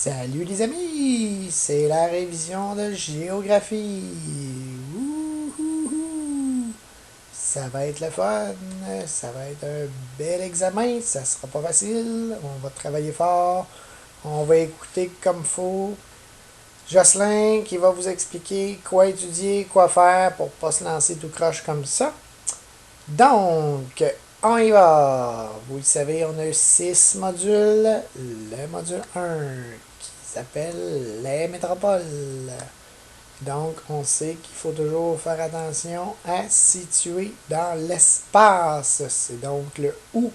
Salut les amis, c'est la révision de géographie. Wouhouhou. Ça va être le fun, ça va être un bel examen, ça sera pas facile, on va travailler fort, on va écouter comme faut. Jocelyn qui va vous expliquer quoi étudier, quoi faire pour pas se lancer tout croche comme ça. Donc, on y va. Vous le savez, on a 6 modules. Le module 1 qui s'appelle les métropoles. Donc, on sait qu'il faut toujours faire attention à situer dans l'espace. C'est donc le où.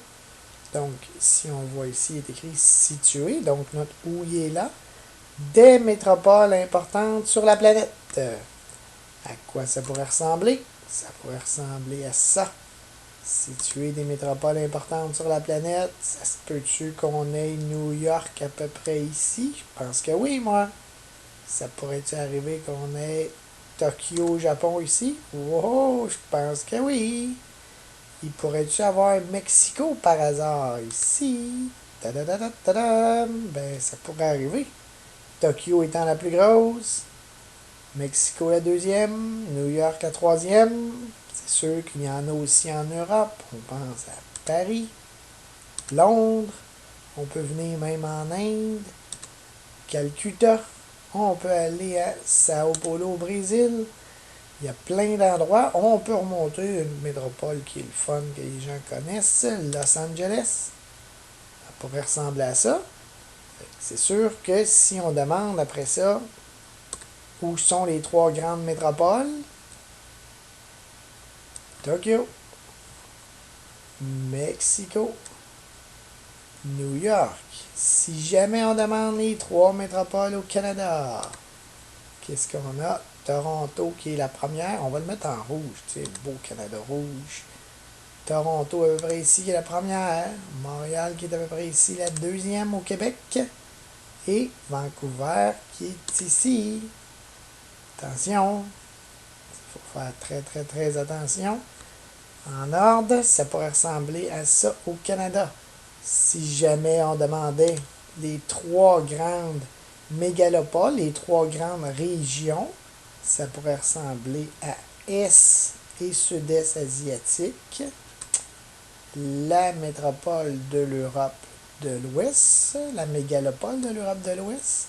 Donc, si on voit ici, il est écrit situé. Donc, notre où il est là. Des métropoles importantes sur la planète. À quoi ça pourrait ressembler? Ça pourrait ressembler à ça. Situer des métropoles importantes sur la planète, ça se peut-tu qu'on ait New York à peu près ici? Je pense que oui, moi. Ça pourrait-tu arriver qu'on ait Tokyo, Japon ici? Wow, je pense que oui. Il pourrait-tu avoir Mexico par hasard ici? Tadadadadadam. Ben, ça pourrait arriver. Tokyo étant la plus grosse, Mexico la deuxième, New York la troisième. C'est sûr qu'il y en a aussi en Europe. On pense à Paris, Londres. On peut venir même en Inde, Calcutta. On peut aller à Sao Paulo au Brésil. Il y a plein d'endroits. On peut remonter une métropole qui est le fun que les gens connaissent, Los Angeles. Ça pourrait ressembler à ça. C'est sûr que si on demande après ça où sont les trois grandes métropoles, Tokyo, Mexico, New York. Si jamais on demande les trois métropoles au Canada, qu'est-ce qu'on a? Toronto qui est la première. On va le mettre en rouge, tu sais, le beau Canada rouge. Toronto à peu près ici qui est la première. Montréal qui est à peu près ici la deuxième au Québec. Et Vancouver qui est ici. Attention, il faut faire très très très attention. En ordre, ça pourrait ressembler à ça au Canada. Si jamais on demandait les trois grandes mégalopoles, les trois grandes régions, ça pourrait ressembler à Est et Sud-Est asiatique, la métropole de l'Europe de l'Ouest, la mégalopole de l'Europe de l'Ouest.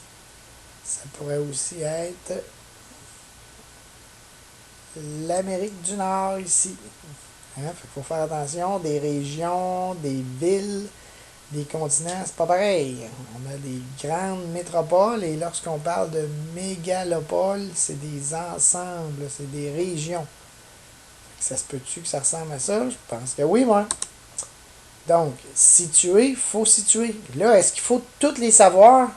Ça pourrait aussi être l'Amérique du Nord ici. Hein? Il faut faire attention, des régions, des villes, des continents, c'est pas pareil. On a des grandes métropoles et lorsqu'on parle de mégalopoles, c'est des ensembles, c'est des régions. Ça se peut-tu que ça ressemble à ça? Je pense que oui, moi. Donc, situer, il faut situer. Là, est-ce qu'il faut toutes les savoir?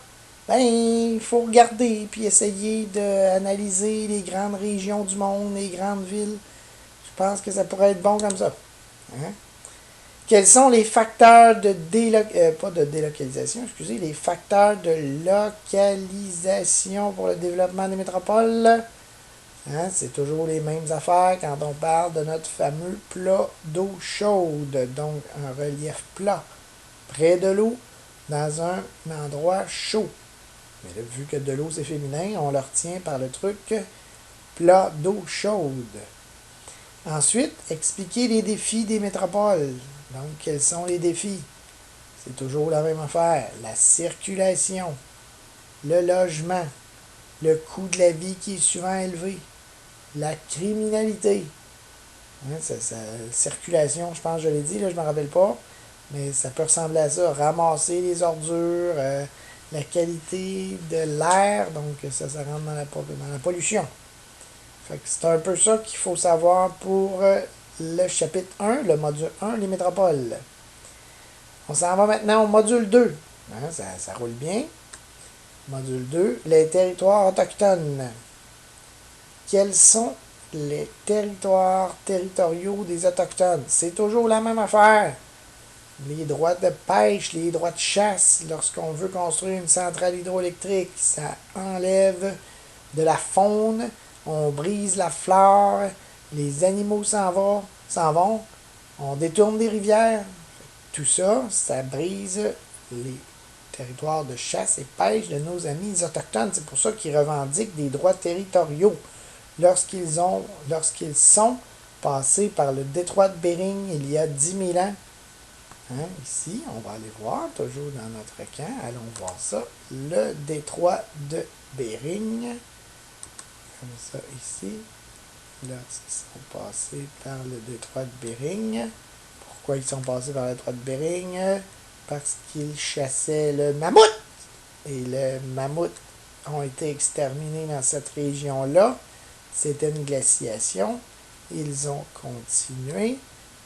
Ben, il faut regarder puis essayer d'analyser les grandes régions du monde, les grandes villes. Je pense que ça pourrait être bon comme ça. Hein? Quels sont les facteurs de pas de délocalisation, excusez, les facteurs de localisation pour le développement des métropoles? Hein, c'est toujours les mêmes affaires quand on parle de notre fameux plat d'eau chaude, donc un relief plat, près de l'eau, dans un endroit chaud. Mais là, vu que de l'eau c'est féminin, on le retient par le truc plat d'eau chaude. Ensuite, expliquer les défis des métropoles. Donc, quels sont les défis? C'est toujours la même affaire. La circulation, le logement, le coût de la vie qui est souvent élevé, la criminalité. Hein, circulation, je pense que je l'ai dit, là, je ne me rappelle pas, mais ça peut ressembler à ça. Ramasser les ordures, la qualité de l'air, donc ça rentre dans la pollution. Fait que c'est un peu ça qu'il faut savoir pour le chapitre 1, le module 1, les métropoles. On s'en va maintenant au module 2. Hein, ça roule bien. Module 2, les territoires autochtones. Quels sont les territoriaux des Autochtones? C'est toujours la même affaire. Les droits de pêche, les droits de chasse, lorsqu'on veut construire une centrale hydroélectrique, ça enlève de la faune, on brise la flore, les animaux s'en vont, on détourne des rivières. Tout ça, ça brise les territoire de chasse et pêche de nos amis autochtones. C'est pour ça qu'ils revendiquent des droits territoriaux. Lorsqu'ils sont passés par le détroit de Bering il y a 10 000 ans, hein, ici, on va aller voir, toujours dans notre camp, allons voir ça, le détroit de Bering, comme ça ici, lorsqu'ils sont passés par le détroit de Bering. Pourquoi ils sont passés par le détroit de Bering? Parce qu'ils chassaient le mammouth, et le mammouth ont été exterminés dans cette région-là. C'était une glaciation. Ils ont continué.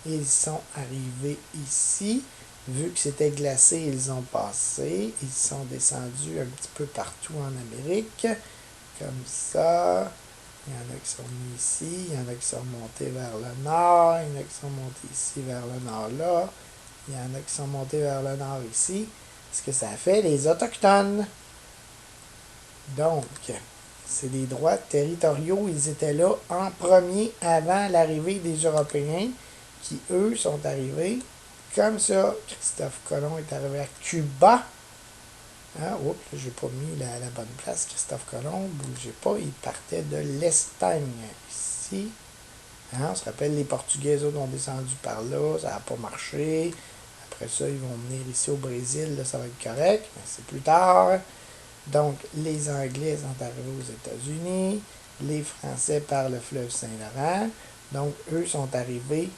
Ils sont arrivés ici. Vu que c'était glacé, ils ont passé. Ils sont descendus un petit peu partout en Amérique. Comme ça. Il y en a qui sont venus ici. Il y en a qui sont montés vers le nord. Il y en a qui sont montés ici vers le nord là. Il y en a qui sont montés vers le nord ici. Ce que ça fait les Autochtones. Donc, c'est des droits territoriaux. Ils étaient là en premier avant l'arrivée des Européens qui, eux, sont arrivés comme ça. Christophe Colomb est arrivé à Cuba. Hein? Oups, j'ai pas mis la bonne place. Christophe Colomb, bougez pas, il partait de l'Espagne. Ici. Hein? On se rappelle, les Portugais, autres, ont descendu par là. Ça n'a pas marché. Après ça, ils vont venir ici au Brésil. Là, ça va être correct. Mais c'est plus tard. Donc, les Anglais sont arrivés aux États-Unis, les Français par le fleuve Saint-Laurent. Donc, eux sont arrivés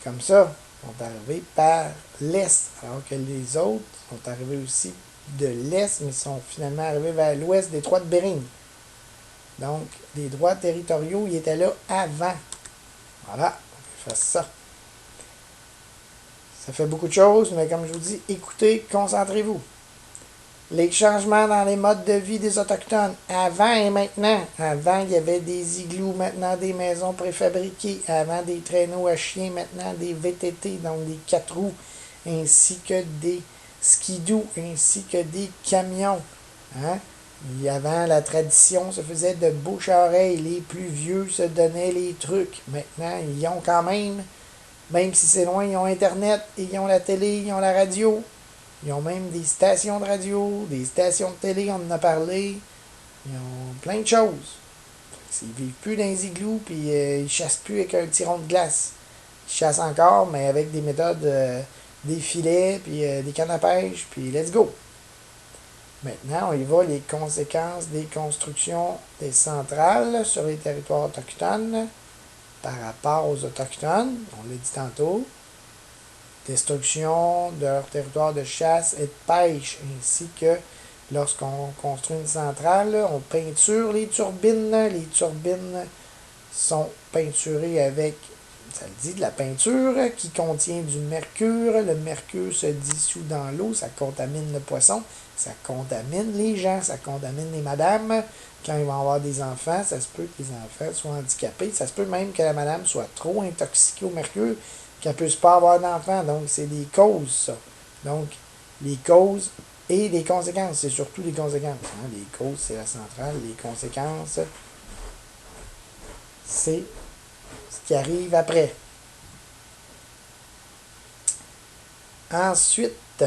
comme ça, sont arrivés par l'est, alors que les autres sont arrivés aussi de l'est, mais sont finalement arrivés vers l'ouest des détroit de Bering. Donc, les droits territoriaux, ils étaient là avant. Voilà, on peut faire ça. Ça fait beaucoup de choses, mais comme je vous dis, écoutez, concentrez-vous. Les changements dans les modes de vie des Autochtones, avant et maintenant. Avant, il y avait des igloos, maintenant des maisons préfabriquées. Avant, des traîneaux à chiens, maintenant des VTT, donc des 4 roues, ainsi que des skidoo, ainsi que des camions. Hein? Avant, la tradition se faisait de bouche à oreille. Les plus vieux se donnaient les trucs. Maintenant, ils ont quand même si c'est loin, ils ont Internet, ils ont la télé, ils ont la radio. Ils ont même des stations de radio, des stations de télé, on en a parlé. Ils ont plein de choses. Ils ne vivent plus dans les igloos, puis ils ne chassent plus avec un tiron de glace. Ils chassent encore, mais avec des méthodes, des filets, puis des cannes à pêche, puis let's go. Maintenant, on y va les conséquences des constructions des centrales sur les territoires autochtones par rapport aux Autochtones. On l'a dit tantôt. Destruction de leur territoire de chasse et de pêche, ainsi que lorsqu'on construit une centrale, on peinture les turbines. Les turbines sont peinturées avec, ça le dit, de la peinture qui contient du mercure. Le mercure se dissout dans l'eau, ça contamine le poisson, ça contamine les gens, ça contamine les madames. Quand ils vont avoir des enfants, ça se peut que les enfants soient handicapés. Ça se peut même que la madame soit trop intoxiquée au mercure, qu'elle ne puisse pas avoir d'enfant. Donc, c'est des causes, ça. Donc, les causes et les conséquences. C'est surtout les conséquences. Hein? Les causes, c'est la centrale. Les conséquences, c'est ce qui arrive après. Ensuite,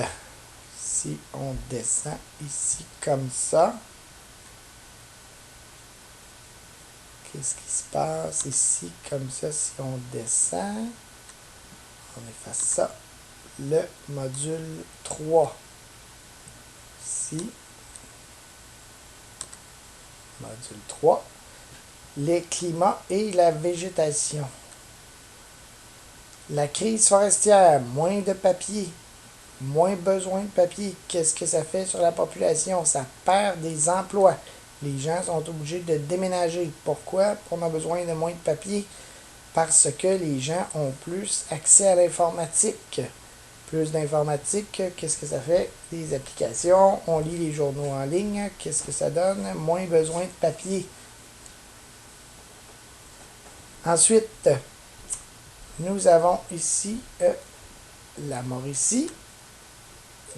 si on descend ici comme ça, qu'est-ce qui se passe ici comme ça si on descend? On efface ça. Le module 3. Ici. Module 3. Les climats et la végétation. La crise forestière, moins de papier, moins besoin de papier. Qu'est-ce que ça fait sur la population? Ça perd des emplois. Les gens sont obligés de déménager. Pourquoi? On a besoin de moins de papier. Parce que les gens ont plus accès à l'informatique. Plus d'informatique, qu'est-ce que ça fait? Des applications, on lit les journaux en ligne, qu'est-ce que ça donne? Moins besoin de papier. Ensuite, nous avons ici la Mauricie.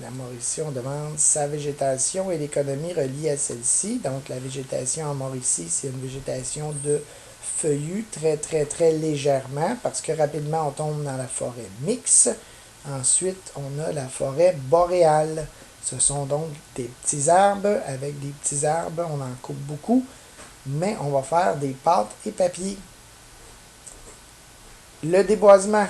La Mauricie, on demande sa végétation et l'économie reliée à celle-ci. Donc, la végétation en Mauricie, c'est une végétation de feuillus très, très, très légèrement parce que rapidement, on tombe dans la forêt mixte. Ensuite, on a la forêt boréale. Ce sont donc des petits arbres. Avec des petits arbres, on en coupe beaucoup, mais on va faire des pâtes et papiers. Le déboisement.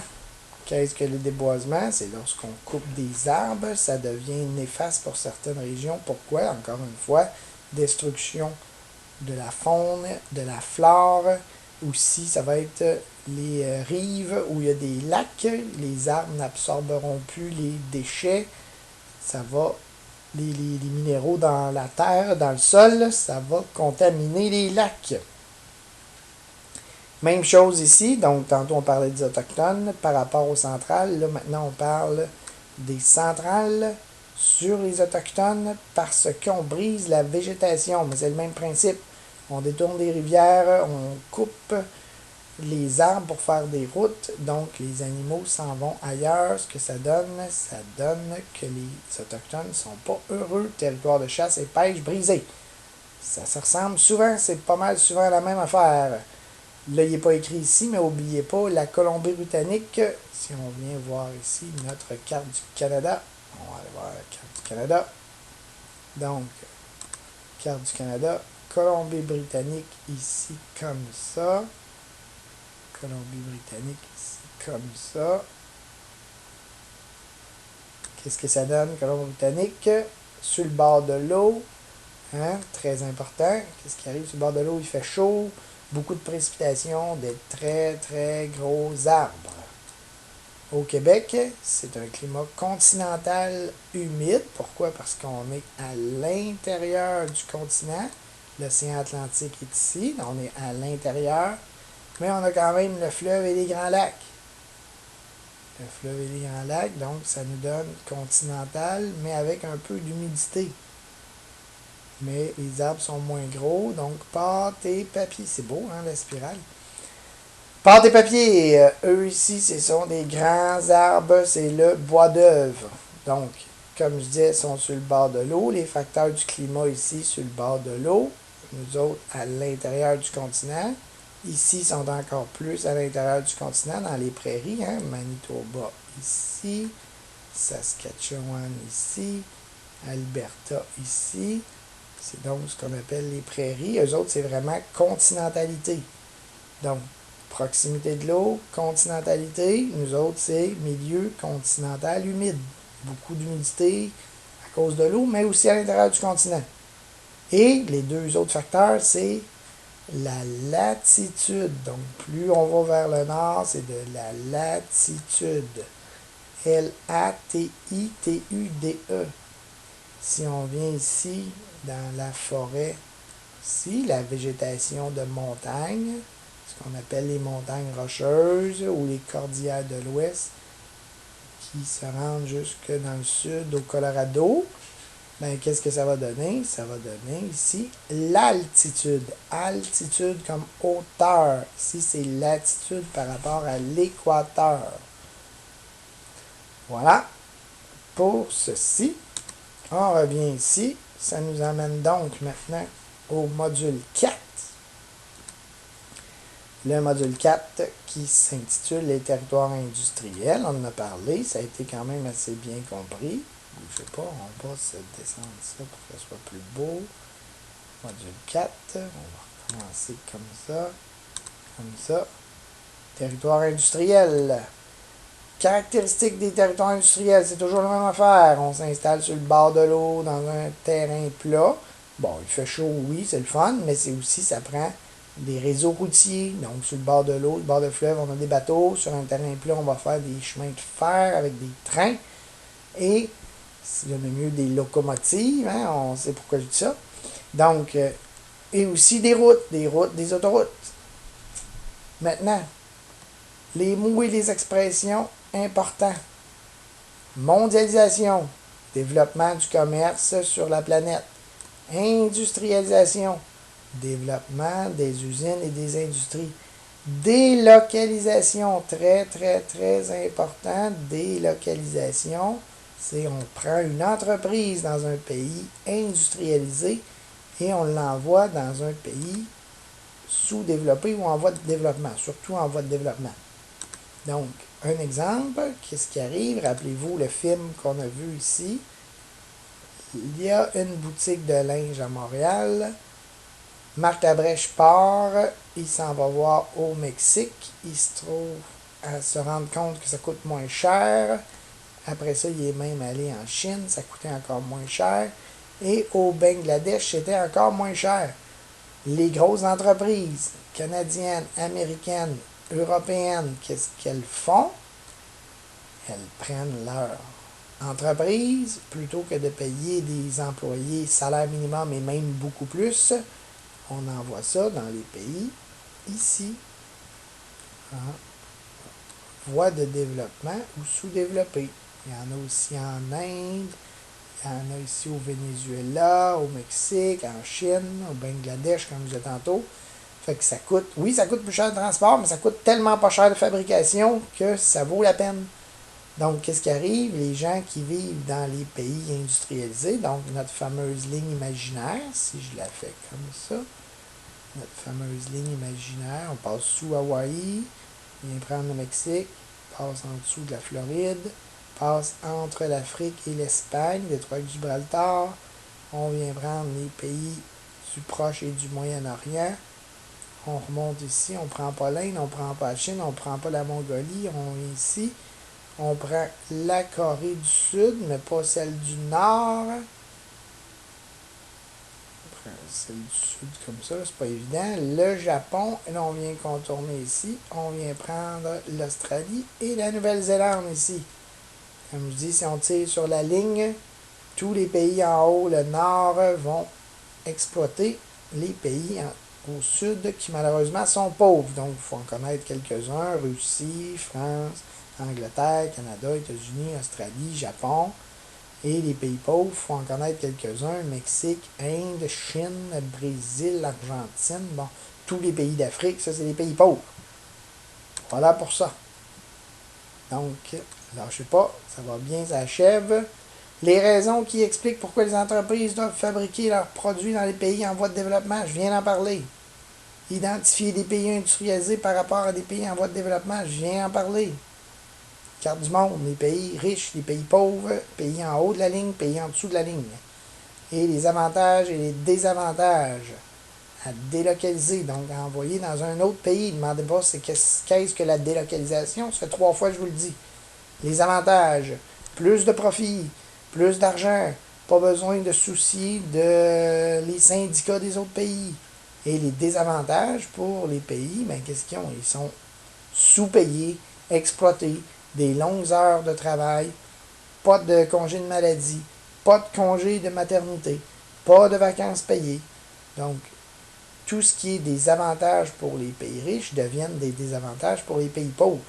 Qu'est-ce que le déboisement? C'est lorsqu'on coupe des arbres, ça devient néfaste pour certaines régions. Pourquoi? Encore une fois, destruction de la faune, de la flore. Aussi, ça va être les rives où il y a des lacs. Les arbres n'absorberont plus les déchets. Ça va, les minéraux dans la terre, dans le sol, ça va contaminer les lacs. Même chose ici, donc tantôt on parlait des Autochtones par rapport aux centrales. Là maintenant on parle des centrales sur les Autochtones parce qu'on brise la végétation. Mais c'est le même principe. On détourne des rivières, on coupe les arbres pour faire des routes, donc les animaux s'en vont ailleurs. Ce que ça donne que les Autochtones ne sont pas heureux. Territoire de chasse et pêche brisé. Ça se ressemble souvent, c'est pas mal souvent la même affaire. Là, il n'est pas écrit ici, mais n'oubliez pas, la Colombie-Britannique, si on vient voir ici notre carte du Canada, on va aller voir la carte du Canada. Donc, carte du Canada, Colombie-Britannique ici comme ça. Colombie-Britannique ici comme ça. Qu'est-ce que ça donne, Colombie-Britannique? Sur le bord de l'eau, hein, très important. Qu'est-ce qui arrive sur le bord de l'eau? Il fait chaud. Beaucoup de précipitations, des très très gros arbres. Au Québec, c'est un climat continental humide. Pourquoi? Parce qu'on est à l'intérieur du continent. L'océan Atlantique est ici, on est à l'intérieur. Mais on a quand même le fleuve et les grands lacs. Le fleuve et les grands lacs, donc ça nous donne continental, mais avec un peu d'humidité. Mais les arbres sont moins gros, donc pâte et papier. C'est beau, hein, la spirale. Pâte et papier, eux ici, ce sont des grands arbres, c'est le bois d'œuvre. Donc, comme je disais, sont sur le bord de l'eau. Les facteurs du climat ici, sur le bord de l'eau. Nous autres, à l'intérieur du continent. Ici, sont encore plus à l'intérieur du continent, dans les prairies. Hein, Manitoba ici, Saskatchewan ici, Alberta ici. C'est donc ce qu'on appelle les prairies. Eux autres, c'est vraiment continentalité. Donc, proximité de l'eau, continentalité. Nous autres, c'est milieu continental humide. Beaucoup d'humidité à cause de l'eau, mais aussi à l'intérieur du continent. Et les deux autres facteurs, c'est la latitude. Donc, plus on va vers le nord, c'est de la latitude. L-A-T-I-T-U-D-E. Si on vient ici, dans la forêt, ici, la végétation de montagne, ce qu'on appelle les montagnes rocheuses ou les cordillères de l'Ouest, qui se rendent jusque dans le sud au Colorado, ben, qu'est-ce que ça va donner? Ça va donner ici l'altitude. Altitude comme hauteur. Ici, c'est latitude par rapport à l'équateur. Voilà. Pour ceci, on revient ici. Ça nous amène donc maintenant au module 4. Le module 4 qui s'intitule Les territoires industriels. On en a parlé. Ça a été quand même assez bien compris. Je sais pas, on va se descendre ça pour que ce soit plus beau. Module 4. On va recommencer comme ça. Comme ça. Territoire industriel. Caractéristiques des territoires industriels, c'est toujours la même affaire. On s'installe sur le bord de l'eau, dans un terrain plat. Bon, il fait chaud, oui, c'est le fun, mais c'est aussi, ça prend des réseaux routiers. Donc, sur le bord de l'eau, le bord de fleuve, on a des bateaux. Sur un terrain plat, on va faire des chemins de fer avec des trains. Et, il y en a mieux des locomotives, hein, on sait pourquoi je dis ça. Donc, et aussi des routes, des autoroutes. Maintenant, les mots et les expressions importants. Mondialisation, développement du commerce sur la planète. Industrialisation, développement des usines et des industries. Délocalisation, très très très important. Délocalisation, c'est on prend une entreprise dans un pays industrialisé et on l'envoie dans un pays sous-développé ou en voie de développement, surtout en voie de développement. Donc, un exemple, qu'est-ce qui arrive? Rappelez-vous le film qu'on a vu ici. Il y a une boutique de linge à Montréal. Marc Labrèche part, il s'en va voir au Mexique. Il se trouve à se rendre compte que ça coûte moins cher. Après ça, il est même allé en Chine, ça coûtait encore moins cher. Et au Bangladesh, c'était encore moins cher. Les grosses entreprises canadiennes, américaines, européennes, qu'est-ce qu'elles font? Elles prennent leur entreprise, plutôt que de payer des employés salaire minimum et même beaucoup plus, on envoie ça dans les pays ici, en voie de développement ou sous-développés. Il y en a aussi en Inde, il y en a ici au Venezuela, au Mexique, en Chine, au Bangladesh, comme je disais tantôt. Fait que ça coûte, oui, ça coûte plus cher de transport, mais ça coûte tellement pas cher de fabrication que ça vaut la peine. Donc, qu'est-ce qui arrive? Les gens qui vivent dans les pays industrialisés, donc notre fameuse ligne imaginaire, si je la fais comme ça, notre fameuse ligne imaginaire, on passe sous Hawaï, vient prendre le Mexique, passe en dessous de la Floride, passe entre l'Afrique et l'Espagne, détroit de Gibraltar, on vient prendre les pays du Proche et du Moyen-Orient, on remonte ici, on prend pas l'Inde, on prend pas la Chine, on prend pas la Mongolie, on vient ici, on prend la Corée du Sud, mais pas celle du Nord. On prend celle du Sud comme ça, c'est pas évident. Le Japon, et là on vient contourner ici. On vient prendre l'Australie et la Nouvelle-Zélande ici. Comme je dis, si on tire sur la ligne, tous les pays en haut, le Nord, vont exploiter les pays au Sud qui malheureusement sont pauvres. Donc il faut en connaître quelques-uns. Russie, France, Angleterre, Canada, États-Unis, Australie, Japon. Et les pays pauvres, il faut en connaître quelques-uns. Mexique, Inde, Chine, Brésil, Argentine. Bon, tous les pays d'Afrique, ça c'est les pays pauvres. Voilà pour ça. Donc, lâchez pas, ça va bien, ça achève. Les raisons qui expliquent pourquoi les entreprises doivent fabriquer leurs produits dans les pays en voie de développement, je viens d'en parler. Identifier des pays industrialisés par rapport à des pays en voie de développement, je viens d'en parler. Carte du monde, les pays riches, les pays pauvres, pays en haut de la ligne, pays en dessous de la ligne. Et les avantages et les désavantages à délocaliser, donc à envoyer dans un autre pays. Ne demandez pas qu'est-ce que la délocalisation, ça fait 3 fois que je vous le dis. Les avantages, plus de profit, plus d'argent, pas besoin de soucier de les syndicats des autres pays. Et les désavantages pour les pays, ben, qu'est-ce qu'ils ont? Ils sont sous-payés, exploités, des longues heures de travail, pas de congé de maladie, pas de congé de maternité, pas de vacances payées. Donc, tout ce qui est des avantages pour les pays riches deviennent des désavantages pour les pays pauvres.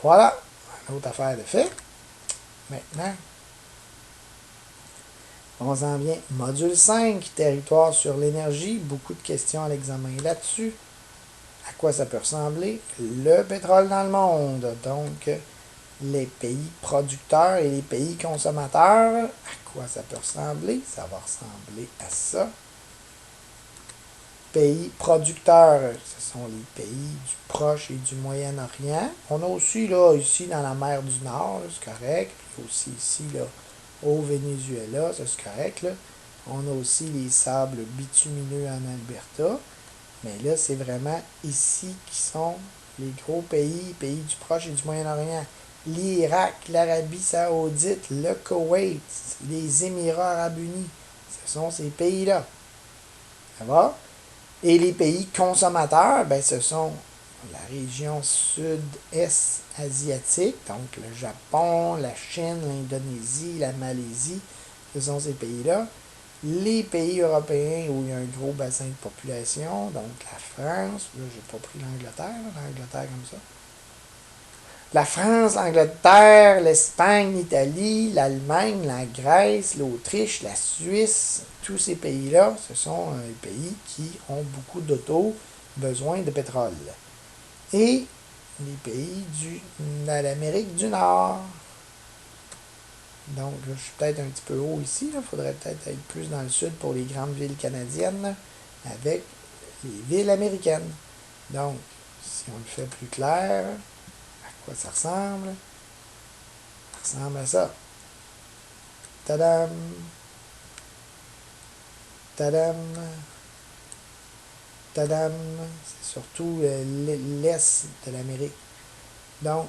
Voilà, une autre affaire de fait. Maintenant, on s'en vient. Module 5, territoire sur l'énergie. Beaucoup de questions à l'examen là-dessus. À quoi ça peut ressembler? Le pétrole dans le monde. Donc, les pays producteurs et les pays consommateurs. À quoi ça peut ressembler? Ça va ressembler à ça. Pays producteurs, ce sont les pays du Proche et du Moyen-Orient. On a aussi, là, ici, dans la mer du Nord, c'est correct. Puis aussi ici, là, au Venezuela, ça c'est correct, là. On a aussi les sables bitumineux en Alberta. Mais là, c'est vraiment ici qui sont les gros pays, pays du Proche et du Moyen-Orient. L'Irak, l'Arabie Saoudite, le Koweït, les Émirats Arabes Unis. Ce sont ces pays-là. Ça va? Et les pays consommateurs, ben, ce sont la région sud-est asiatique, donc le Japon, la Chine, l'Indonésie, la Malaisie, ce sont ces pays-là. Les pays européens où il y a un gros bassin de population, donc la France, là j'ai pas pris l'Angleterre, l'Angleterre comme ça. La France, l'Angleterre, l'Espagne, l'Italie, l'Allemagne, la Grèce, l'Autriche, la Suisse, tous ces pays-là, ce sont des pays qui ont beaucoup d'auto, besoin de pétrole. Et les pays de l'Amérique du Nord. Donc, là, je suis peut-être un petit peu haut ici. Il faudrait peut-être être plus dans le sud pour les grandes villes canadiennes avec les villes américaines. Donc, si on le fait plus clair, à quoi ça ressemble? Ça ressemble à ça. Tadam! Tadam! Tadam! C'est surtout l'Est de l'Amérique. Donc,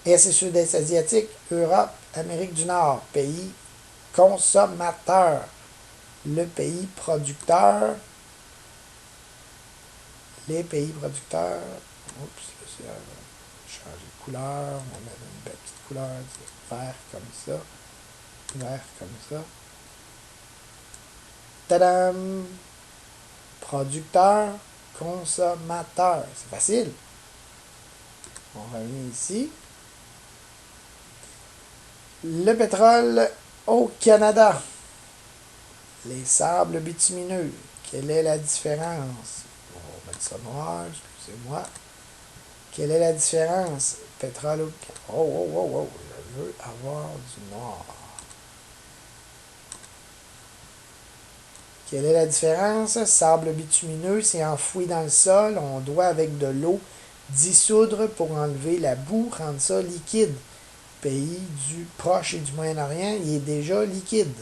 Est et Sud-Est asiatique, Europe, Amérique du Nord, pays consommateurs. Le pays producteur, les pays producteurs. Oups, là, c'est changer de couleur. On va mettre une belle petite couleur, vert comme ça. Vert comme ça. Tadam! Producteur, consommateur. C'est facile. On revient ici. Le pétrole au Canada. Les sables bitumineux. Quelle est la différence? On va mettre ça noir, excusez-moi. Quelle est la différence? Pétrole au Canada. Oh, je veux avoir du noir. Quelle est la différence? Sable bitumineux, c'est enfoui dans le sol. On doit, avec de l'eau, dissoudre pour enlever la boue, rendre ça liquide. Pays du Proche et du Moyen-Orient, il est déjà liquide.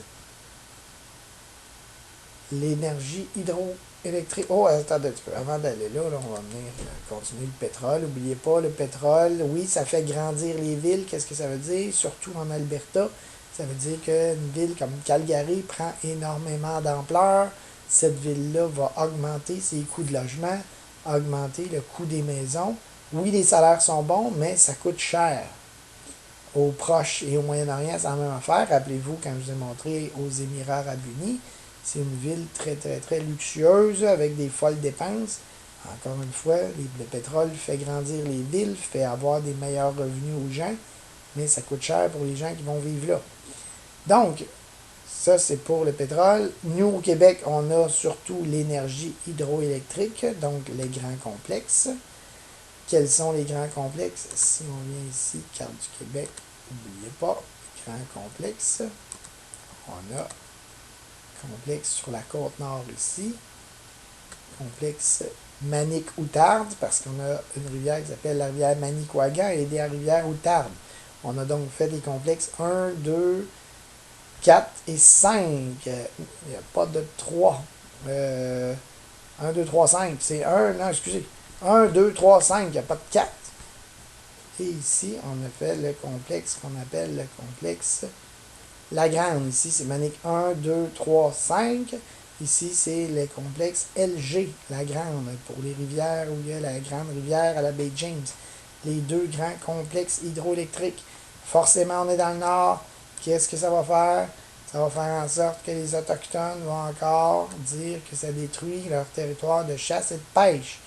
L'énergie hydroélectrique. Oh, attendez un petit peu. Avant d'aller là, on va venir continuer le pétrole. N'oubliez pas, le pétrole, oui, ça fait grandir les villes. Qu'est-ce que ça veut dire? Surtout en Alberta. Ça veut dire qu'une ville comme Calgary prend énormément d'ampleur. Cette ville-là va augmenter ses coûts de logement, augmenter le coût des maisons. Oui, les salaires sont bons, mais ça coûte cher. Aux Proches et au Moyen-Orient, c'est la même affaire. Rappelez-vous, quand je vous ai montré aux Émirats arabes unis, c'est une ville très, très, très luxueuse avec des folles dépenses. Encore une fois, le pétrole fait grandir les villes, fait avoir des meilleurs revenus aux gens, mais ça coûte cher pour les gens qui vont vivre là. Donc, ça, c'est pour le pétrole. Nous, au Québec, on a surtout l'énergie hydroélectrique, donc les grands complexes. Quels sont les grands complexes? Si on vient ici, carte du Québec, n'oubliez pas, grands complexes. On a complexe sur la côte nord ici. Complexe Manicoutarde, parce qu'on a une rivière qui s'appelle la rivière Manicouagan et des rivières Outardes. On a donc fait des complexes 1, 2, 4 et 5. Il n'y a pas de 3. 1, 2, 3, 5. C'est 1, non, excusez. 1, 2, 3, 5. Il n'y a pas de 4. Et ici, on a fait le complexe qu'on appelle le complexe La Grande. Ici, c'est Manic 1, 2, 3, 5. Ici, c'est le complexe LG, La Grande, pour les rivières où il y a la grande rivière à la baie James. Les deux grands complexes hydroélectriques. Forcément, on est dans le nord. Qu'est-ce que ça va faire? Ça va faire en sorte que les Autochtones vont encore dire que ça détruit leur territoire de chasse et de pêche.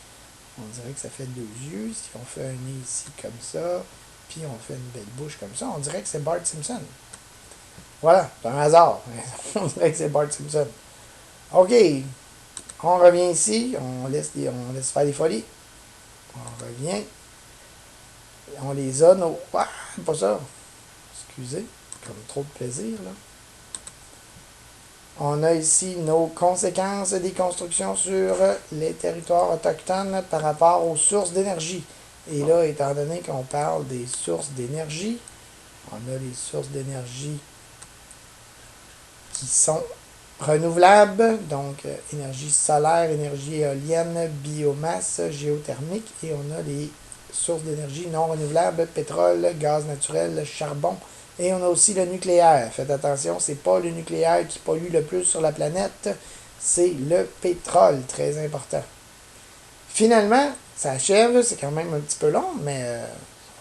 On dirait que ça fait deux yeux. Si on fait un nez ici comme ça, puis on fait une belle bouche comme ça, on dirait que c'est Bart Simpson. Voilà, c'est un hasard. On dirait que c'est Bart Simpson. OK. On revient ici. On laisse faire les folies. On revient. On les a, nos... Ah, pas ça. Excusez. Comme trop de plaisir, là. On a ici nos conséquences des constructions sur les territoires autochtones par rapport aux sources d'énergie. Et là, étant donné qu'on parle des sources d'énergie, on a les sources d'énergie qui sont renouvelables, donc énergie solaire, énergie éolienne, biomasse, géothermique, et on a les sources d'énergie non renouvelables, pétrole, gaz naturel, charbon, et on a aussi le nucléaire. Faites attention, c'est pas le nucléaire qui pollue le plus sur la planète, c'est le pétrole, très important. Finalement, ça achève, c'est quand même un petit peu long, mais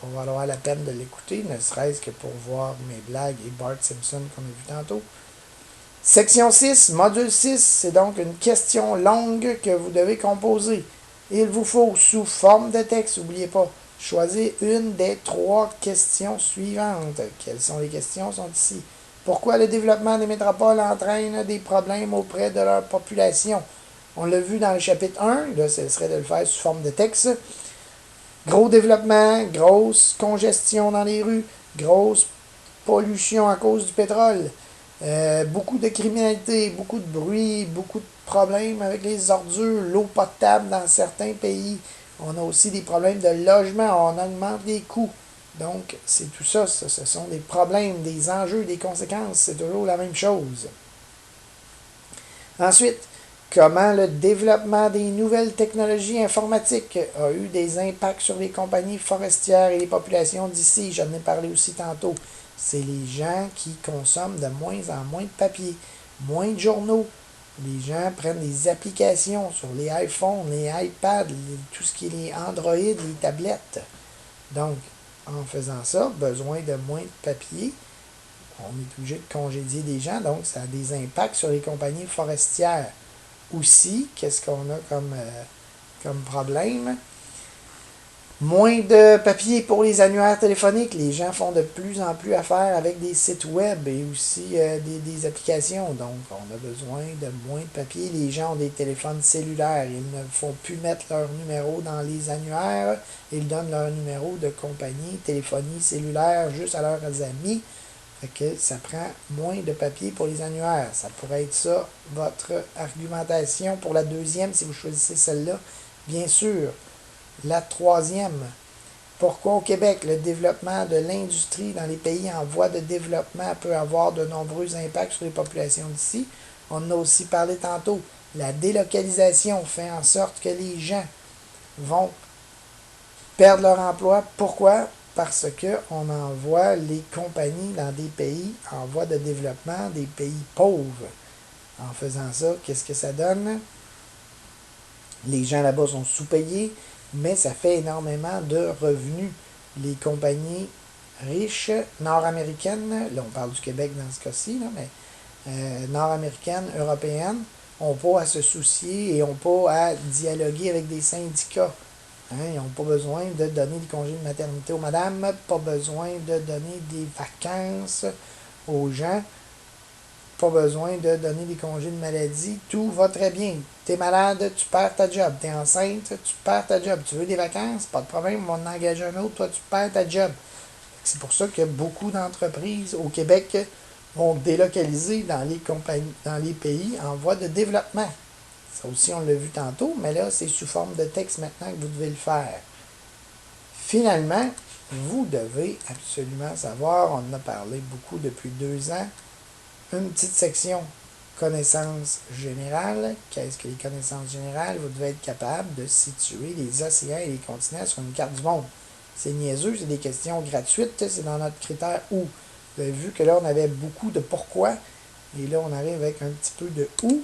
on va avoir la peine de l'écouter, ne serait-ce que pour voir mes blagues et Bart Simpson qu'on a vu tantôt. Section 6, module 6, c'est donc une question longue que vous devez composer. Il vous faut, sous forme de texte, n'oubliez pas, choisir une des 3 questions suivantes. Quelles sont les questions? Sont ici. Pourquoi le développement des métropoles entraîne des problèmes auprès de leur population? On l'a vu dans le chapitre 1, là, ce serait de le faire sous forme de texte. Gros développement, grosse congestion dans les rues, grosse pollution à cause du pétrole. Beaucoup de criminalité, beaucoup de bruit, beaucoup de problèmes avec les ordures, l'eau potable dans certains pays. On a aussi des problèmes de logement, on augmente les coûts. Donc, c'est tout ça, ce sont des problèmes, des enjeux, des conséquences, c'est toujours la même chose. Ensuite, comment le développement des nouvelles technologies informatiques a eu des impacts sur les compagnies forestières et les populations d'ici. J'en ai parlé aussi tantôt. C'est les gens qui consomment de moins en moins de papier, moins de journaux. Les gens prennent des applications sur les iPhones, les iPads, tout ce qui est les Android, les tablettes. Donc, en faisant ça, besoin de moins de papier. On est obligé de congédier des gens, donc ça a des impacts sur les compagnies forestières. Aussi, qu'est-ce qu'on a comme problème? Moins de papier pour les annuaires téléphoniques. Les gens font de plus en plus affaire avec des sites web et aussi des applications. Donc, on a besoin de moins de papier. Les gens ont des téléphones cellulaires. Ils ne font plus mettre leur numéro dans les annuaires. Ils donnent leur numéro de compagnie, téléphonie cellulaire, juste à leurs amis. Fait que ça prend moins de papier pour les annuaires. Ça pourrait être ça, votre argumentation pour la deuxième, si vous choisissez celle-là. Bien sûr. La troisième, pourquoi au Québec, le développement de l'industrie dans les pays en voie de développement peut avoir de nombreux impacts sur les populations d'ici? On en a aussi parlé tantôt. La délocalisation fait en sorte que les gens vont perdre leur emploi. Pourquoi? Parce qu'on envoie les compagnies dans des pays en voie de développement, des pays pauvres. En faisant ça, qu'est-ce que ça donne? Les gens là-bas sont sous-payés, mais ça fait énormément de revenus. Les compagnies riches, nord-américaines, là on parle du Québec dans ce cas-ci, là, mais nord-américaines, européennes, n'ont pas à se soucier et n'ont pas à dialoguer avec des syndicats. Hein, ils n'ont pas besoin de donner des congés de maternité aux madames, pas besoin de donner des vacances aux gens, pas besoin de donner des congés de maladie, tout va très bien. Tu es malade, tu perds ta job. Tu es enceinte, tu perds ta job. Tu veux des vacances, pas de problème, on va en engager un autre, toi tu perds ta job. C'est pour ça que beaucoup d'entreprises au Québec vont délocaliser dans les compagnies, dans les pays en voie de développement. Ça aussi, on l'a vu tantôt, mais là, c'est sous forme de texte maintenant que vous devez le faire. Finalement, vous devez absolument savoir, on en a parlé beaucoup depuis 2 ans, une petite section connaissances générales. Qu'est-ce que les connaissances générales? Vous devez être capable de situer les océans et les continents sur une carte du monde. C'est niaiseux, c'est des questions gratuites, c'est dans notre critère où. Vous avez vu que là, on avait beaucoup de pourquoi, et là, on arrive avec un petit peu de où.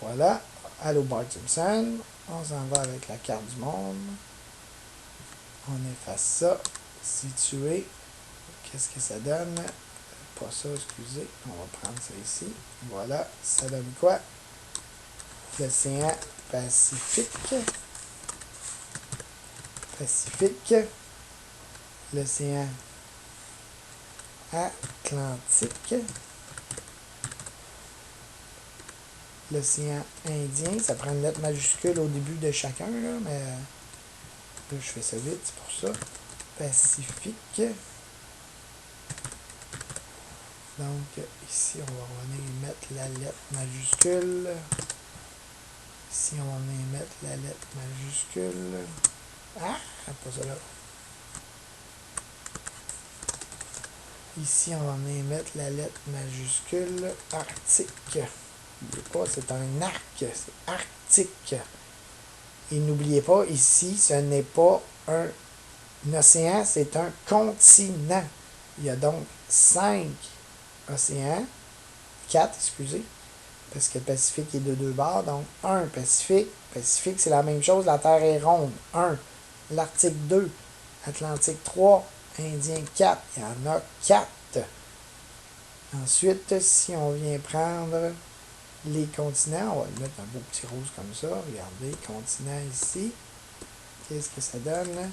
Voilà. Allô Bart Simpson. On s'en va avec la carte du monde. On efface ça. Situer. Qu'est-ce que ça donne? Pas ça, excusez. On va prendre ça ici. Voilà. Ça donne quoi? L'océan Pacifique. L'océan Atlantique. L'océan Indien. Ça prend une lettre majuscule au début de chacun, là, mais là, je fais ça vite, c'est pour ça. Pacifique. Donc, ici, on va revenir mettre la lettre majuscule. Ici, on va venir mettre la lettre majuscule. Ah, pas ça là. Ici, on va venir mettre la lettre majuscule Arctique. N'oubliez pas, c'est un arc, c'est Arctique. Et n'oubliez pas, ici, ce n'est pas un océan, c'est un continent. Il y a donc 5 océans, 4, excusez, parce que le Pacifique est de 2 bords, donc 1 Pacifique. Pacifique, c'est la même chose, la Terre est ronde. 1. L'Arctique 2. Atlantique 3. Indien 4. Il y en a 4. Ensuite, si on vient prendre les continents, on va mettre un beau petit rose comme ça. Regardez, continent ici. Qu'est-ce que ça donne?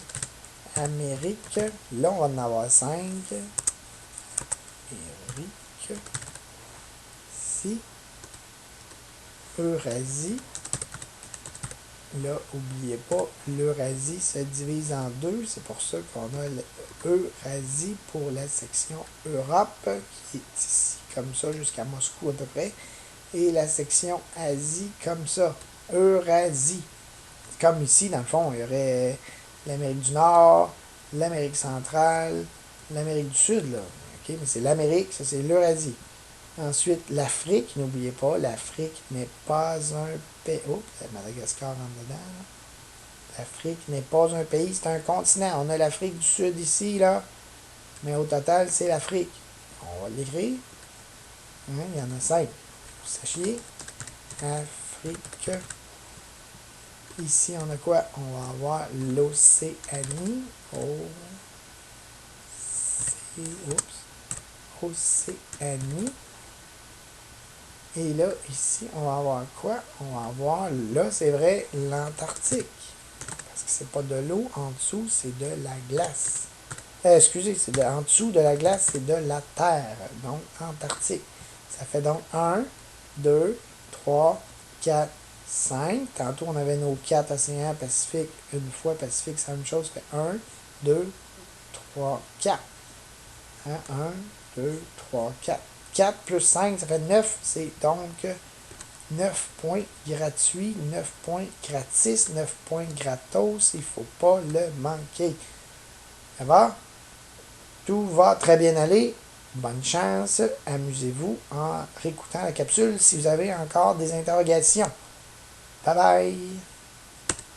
Amérique. Là, on va en avoir 5. Amérique. Ici. Eurasie. Là, n'oubliez pas, l'Eurasie se divise en 2. C'est pour ça qu'on a l'Eurasie pour la section Europe, qui est ici, comme ça, jusqu'à Moscou à peu près. Et la section Asie, comme ça. Eurasie. Comme ici, dans le fond, il y aurait l'Amérique du Nord, l'Amérique centrale, l'Amérique du Sud, là. OK? Mais c'est l'Amérique, ça c'est l'Eurasie. Ensuite, l'Afrique, n'oubliez pas, l'Afrique n'est pas un pays. Oh, Madagascar en dedans, là. L'Afrique n'est pas un pays, c'est un continent. On a l'Afrique du Sud ici, là. Mais au total, c'est l'Afrique. On va l'écrire. Hein, il y en a 5. Vous sachiez. Afrique. Ici, on a quoi? On va avoir l'Océanie. Océanie. Et là, ici, on va avoir quoi? On va avoir, là, c'est vrai, l'Antarctique. Parce que c'est pas de l'eau en dessous, c'est de la glace. Excusez, en dessous de la glace, c'est de la terre. Donc, Antarctique. Ça fait donc 1, 2, 3, 4, 5. Tantôt, on avait nos 4 océans Pacifique. Une fois Pacifique, c'est la même chose. Ça fait 1, 2, 3, 4. Hein? 1, 2, 3, 4. 4 plus 5, ça fait 9. C'est donc 9 points gratuits, 9 points gratis, 9 points gratos. Il ne faut pas le manquer. Ça va? Tout va très bien aller. Bonne chance. Amusez-vous en réécoutant la capsule si vous avez encore des interrogations. Bye bye!